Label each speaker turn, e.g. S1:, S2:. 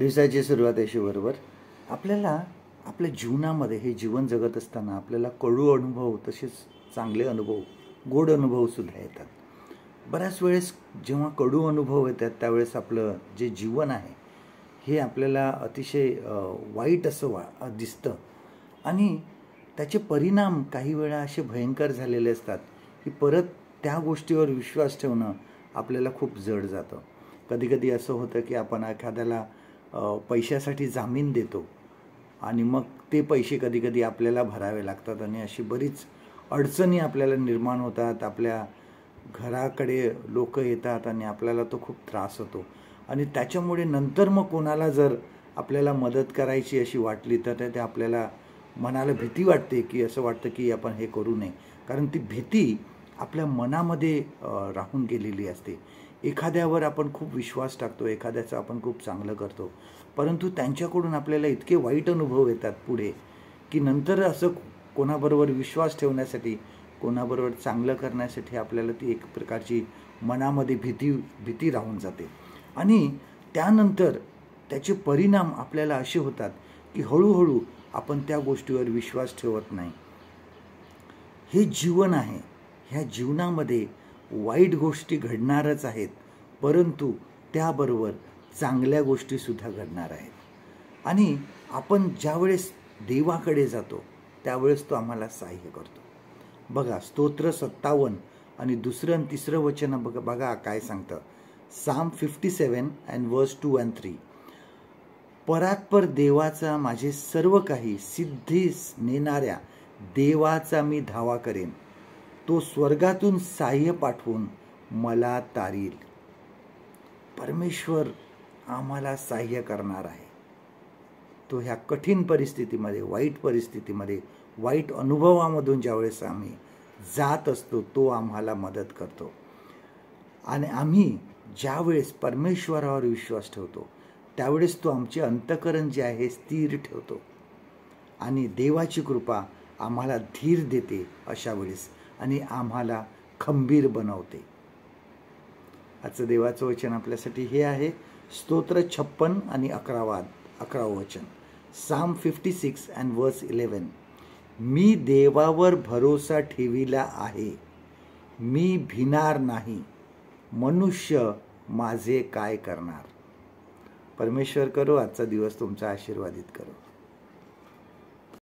S1: दिवसाची सुरुवात अशी बरोबर आपल्याला आपल्या जीवनामध्ये हे जीवन जगत असताना आपल्याला कडू अनुभव तसेच चांगले अनुभव गोड अनुभवसुद्धा येतात. बऱ्याच वेळेस जेव्हा कडू अनुभव येतात त्यावेळेस आपलं जे जीवन आहे हे आपल्याला अतिशय वाईट असं दिसतं आणि त्याचे परिणाम काही वेळा असे भयंकर झालेले असतात की परत त्या गोष्टीवर विश्वास ठेवणं आपल्याला खूप जड जातं. कधीकधी असं होतं की आपण एखाद्याला पैशासाठी जामीन देतो आणि मग ते पैसे कधीकधी आपल्याला भरावे लागतात आणि अशी बरीच अडचणी आपल्याला निर्माण होतात. आपल्या घराकडे लोक येतात आणि आपल्याला तो खूप त्रास होतो आणि त्याच्यामुळे नंतर मग कोणाला जर आपल्याला मदत करायची अशी वाटली तर ते आपल्याला मनाला भीती वाटते की असं वाटतं की आपण हे करू नये, कारण ती भीती आपल्या मनामध्ये राहून गेलेली असते. एखाद्यावर आपण खूप विश्वास टाकतो, एखाद्याचं आपण खूप चांगलं करतो, परंतु त्यांच्याकडून आपल्याला इतके वाईट अनुभव येतात पुढे की नंतर असं कोणाबरोबर विश्वास ठेवण्यासाठी, कोणाबरोबर चांगलं करण्यासाठी आपल्याला ती एक प्रकारची मनामध्ये भीती राहून जाते आणि त्यानंतर त्याचे परिणाम आपल्याला असे होतात की हळूहळू आपण त्या गोष्टीवर विश्वास ठेवत नाही. हे जीवन आहे, ह्या जीवनामध्ये वाईट गोष्टी घडणारच आहेत, परंतु त्याबरोबर चांगल्या गोष्टीसुद्धा घडणार आहेत आणि आपण ज्यावेळेस देवाकडे जातो त्यावेळेस तो आम्हाला सहाय्य करतो. बघा स्तोत्र 57 आणि 2 आणि 3 वचन बघा काय सांगतं. Psalm 57 and verse 2 and 3. परात्पर देवाचा माझे सर्व काही, सिद्धीस नेणाऱ्या देवाचा मी धावा करेन. तो स्वर्गातून सहाय्य पाठवून मला तारील. परमेश्वर आम्हाला सहाय्य करणार आहे. तो ह्या कठीण परिस्थितीमध्ये, वाईट परिस्थितीमध्ये, वाईट अनुभवामधून ज्यावेळेस आम्ही जात असतो तो आम्हाला मदत करतो आणि आम्ही ज्यावेळेस परमेश्वरावर विश्वास ठेवतो त्यावेळेस तो आमचे अंतःकरण जे आहे स्थिर ठेवतो आणि देवाची कृपा आम्हाला धीर देते अशा वेळेस आणि आम्हाला खंबीर बनवते. आजचं देवाचं वचन आपल्यासाठी हे आहे. स्तोत्र 56 आणि 11वं वचन. Psalm 56 and verse 11. मी देवावर भरोसा ठेविला आहे, मी भिणार नाही. मनुष्य माझे काय करणार. परमेश्वर करो आजचा दिवस तुमचा आशीर्वादित करो.